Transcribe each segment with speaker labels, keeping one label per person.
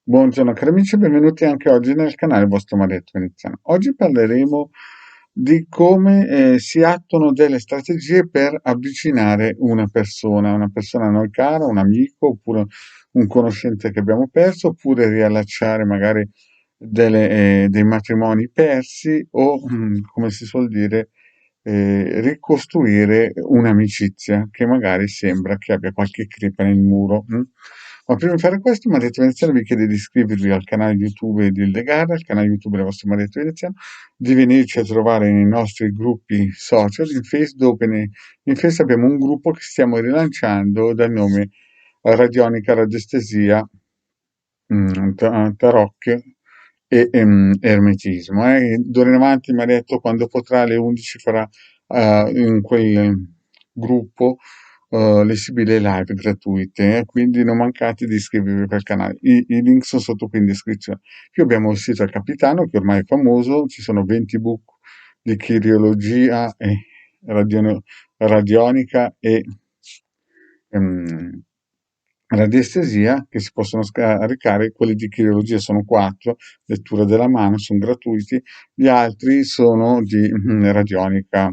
Speaker 1: Buongiorno cari amici, benvenuti anche oggi nel canale vostro Marietto Veneziano. Oggi parleremo di come si attuano delle strategie per avvicinare una persona a noi cara, un amico oppure un conoscente che abbiamo perso, oppure riallacciare magari dei matrimoni persi o, come si suol dire, ricostruire un'amicizia che magari sembra che abbia qualche crepa nel muro. Ma prima di fare questo, Marietto Veneziano vi chiede di iscrivervi al canale YouTube di Ildegard, al canale YouTube della vostra Marietto Veneziano, di venirci a trovare nei nostri gruppi social, in Facebook, in Facebook abbiamo un gruppo che stiamo rilanciando dal nome Radionica Radiestesia Tarocchi e Ermetismo. D'ora in avanti mi ha detto quando potrà alle 11 farà in quel gruppo le sibille live gratuite, quindi non mancate di iscrivervi al canale. I link sono sotto qui in descrizione. Qui abbiamo il sito del Capitano che ormai è famoso, ci sono 20 book di chirologia e radionica e ehm, radiestesia che si possono scaricare. Quelli di chirurgia sono 4, lettura della mano, sono gratuiti, gli altri sono di radionica,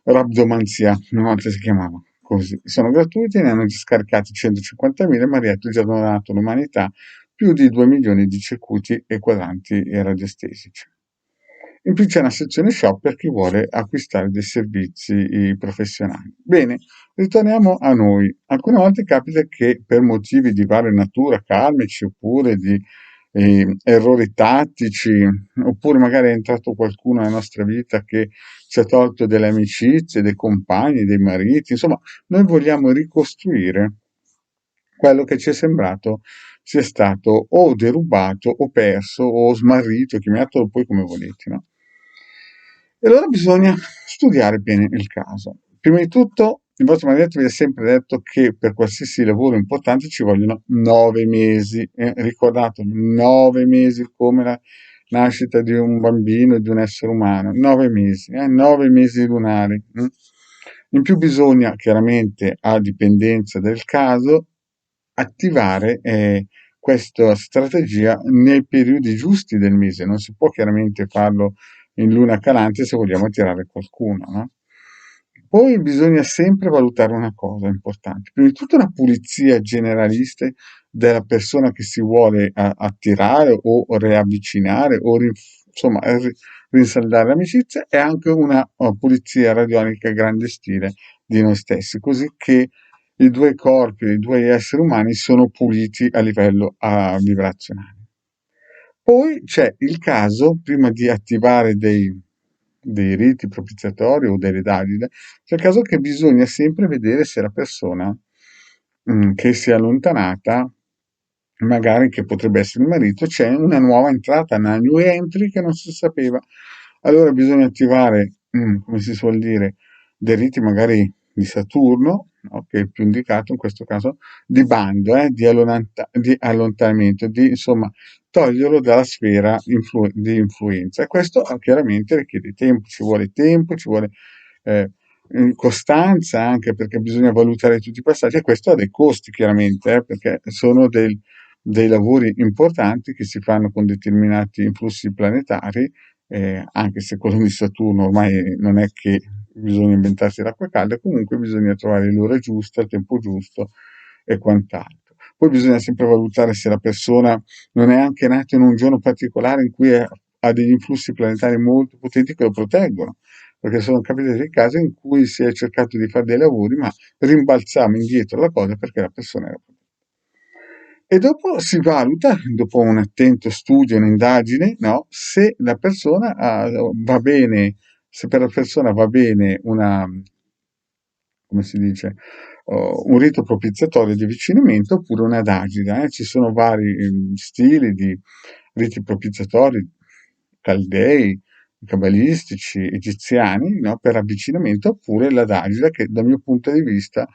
Speaker 1: rabdomanzia, una volta si chiamava così, sono gratuiti, ne hanno già scaricati 150.000, Marietto ha già donato all'umanità più di 2 milioni di circuiti e quadranti e radiestesici. In più c'è una sezione shop per chi vuole acquistare dei servizi professionali. Bene, ritorniamo a noi. Alcune volte capita che per motivi di varia natura, karmici oppure di errori tattici, oppure magari è entrato qualcuno nella nostra vita che ci ha tolto delle amicizie, dei compagni, dei mariti, insomma, noi vogliamo ricostruire quello che ci è sembrato sia stato o derubato o perso o smarrito, chiamatelo poi come volete, no? E allora bisogna studiare bene il caso. Prima di tutto, il vostro marito vi ha sempre detto che per qualsiasi lavoro importante ci vogliono 9 mesi. Ricordate, 9 mesi come la nascita di un bambino, di un essere umano. 9 mesi, 9 mesi lunari. In più bisogna, chiaramente a dipendenza del caso, attivare questa strategia nei periodi giusti del mese. Non si può chiaramente farlo in luna calante se vogliamo attirare qualcuno, no? Poi bisogna sempre valutare una cosa importante. Prima di tutto una pulizia generalista della persona che si vuole attirare o riavvicinare o insomma rinsaldare l'amicizia e anche una pulizia radionica a grande stile di noi stessi, così che i due corpi, i due esseri umani sono puliti a livello vibrazionale. Poi c'è il caso, prima di attivare dei riti propiziatori o delle dadine, c'è il caso che bisogna sempre vedere se la persona che si è allontanata, magari che potrebbe essere il marito, c'è una nuova entrata, una new entry che non si sapeva. Allora bisogna attivare, come si suol dire, dei riti magari di Saturno, no? Che è più indicato in questo caso, di bando, di allontanamento, di insomma toglierlo dalla sfera di influenza. E questo chiaramente richiede tempo, ci vuole eh, costanza anche perché bisogna valutare tutti i passaggi e questo ha dei costi chiaramente, perché sono dei lavori importanti che si fanno con determinati influssi planetari, anche se quello di Saturno ormai non è che bisogna inventarsi l'acqua calda, comunque bisogna trovare l'ora giusta, il tempo giusto e quant'altro. Poi bisogna sempre valutare se la persona non è anche nata in un giorno particolare in cui ha degli influssi planetari molto potenti che lo proteggono, perché sono capitati dei casi in cui si è cercato di fare dei lavori, ma rimbalziamo indietro la cosa perché la persona era protetta. E dopo si valuta, dopo un attento studio, un'indagine, no, se la persona va bene, se per la persona va bene come si dice, un rito propiziatorio di avvicinamento oppure una dagida. Ci sono vari stili di riti propiziatori, caldei, cabalistici, egiziani, no, per avvicinamento, oppure la dagida che dal mio punto di vista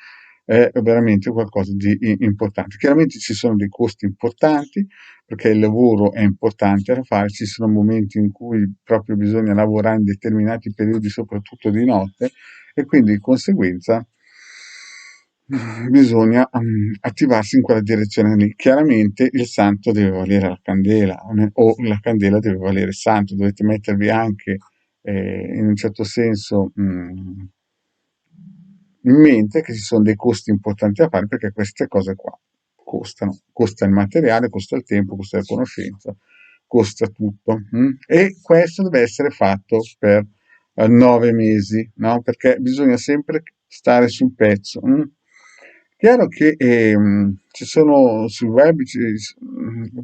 Speaker 1: è veramente qualcosa di importante. Chiaramente ci sono dei costi importanti perché il lavoro è importante da fare, ci sono momenti in cui proprio bisogna lavorare in determinati periodi, soprattutto di notte, e quindi di conseguenza bisogna attivarsi in quella direzione lì. Chiaramente il santo deve valere la candela, o la candela deve valere il santo, dovete mettervi anche in un certo senso in mente che ci sono dei costi importanti da fare perché queste cose qua costano. Costa il materiale, costa il tempo, costa la conoscenza, costa tutto. E questo deve essere fatto per 9 mesi, no? Perché bisogna sempre stare sul pezzo. Chiaro che ci sono sul web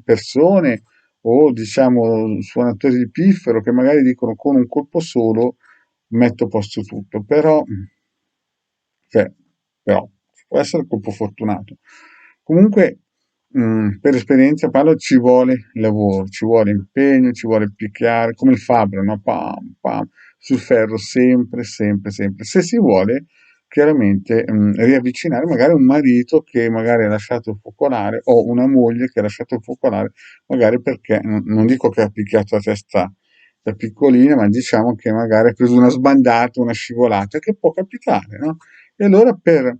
Speaker 1: persone o diciamo suonatori di piffero che magari dicono con un colpo solo metto a posto tutto, però, cioè, però può essere colpo fortunato. Comunque, per esperienza parlo, ci vuole lavoro, ci vuole impegno, ci vuole picchiare, come il fabbro, no? Pam, pam, sul ferro, sempre, sempre, sempre. Se si vuole, chiaramente, riavvicinare magari un marito che magari ha lasciato il focolare o una moglie che ha lasciato il focolare, magari perché, non dico che ha picchiato la testa da piccolina, ma diciamo che magari ha preso una sbandata, una scivolata, che può capitare, no? E allora per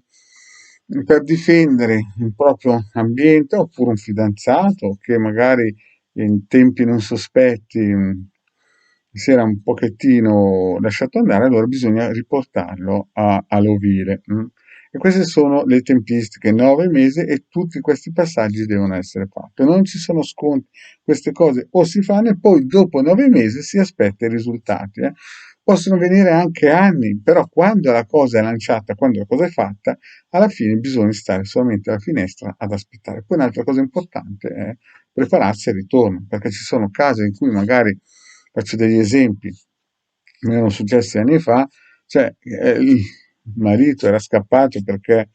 Speaker 1: difendere il proprio ambiente, oppure un fidanzato che magari in tempi non sospetti si era un pochettino lasciato andare, allora bisogna riportarlo all'ovile. E queste sono le tempistiche, 9 mesi e tutti questi passaggi devono essere fatti. Non ci sono sconti, queste cose o si fanno e poi dopo 9 mesi si aspetta i risultati. Possono venire anche anni, però quando la cosa è lanciata, quando la cosa è fatta, alla fine bisogna stare solamente alla finestra ad aspettare. Poi un'altra cosa importante è prepararsi al ritorno, perché ci sono casi in cui magari, faccio degli esempi, mi erano successi anni fa, cioè il marito era scappato perché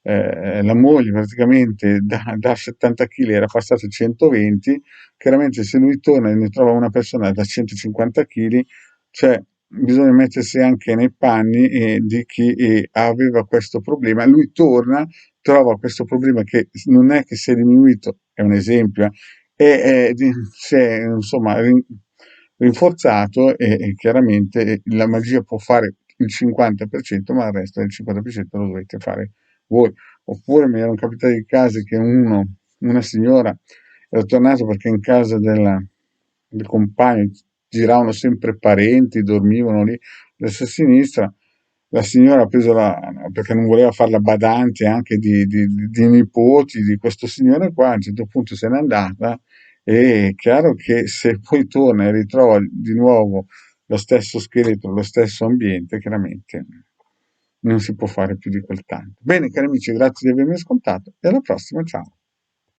Speaker 1: la moglie praticamente da 70 kg era passata a 120, chiaramente se lui torna e ne trova una persona da 150 kg, cioè bisogna mettersi anche nei panni di chi aveva questo problema. Lui torna, trova questo problema che non è che si è diminuito, è un esempio, si è insomma rinforzato e chiaramente la magia può fare il 50%, ma il resto del 50% lo dovete fare voi. Oppure mi erano capitati casi che una signora era tornata perché in casa del compagno giravano sempre parenti, dormivano lì destra e a sinistra. La signora ha preso perché non voleva fare la badante anche di nipoti di questo signore qua, a un certo punto se n'è andata e è chiaro che se poi torna e ritrova di nuovo lo stesso scheletro, lo stesso ambiente, chiaramente non si può fare più di quel tanto. Bene, cari amici, grazie di avermi ascoltato e alla prossima, ciao.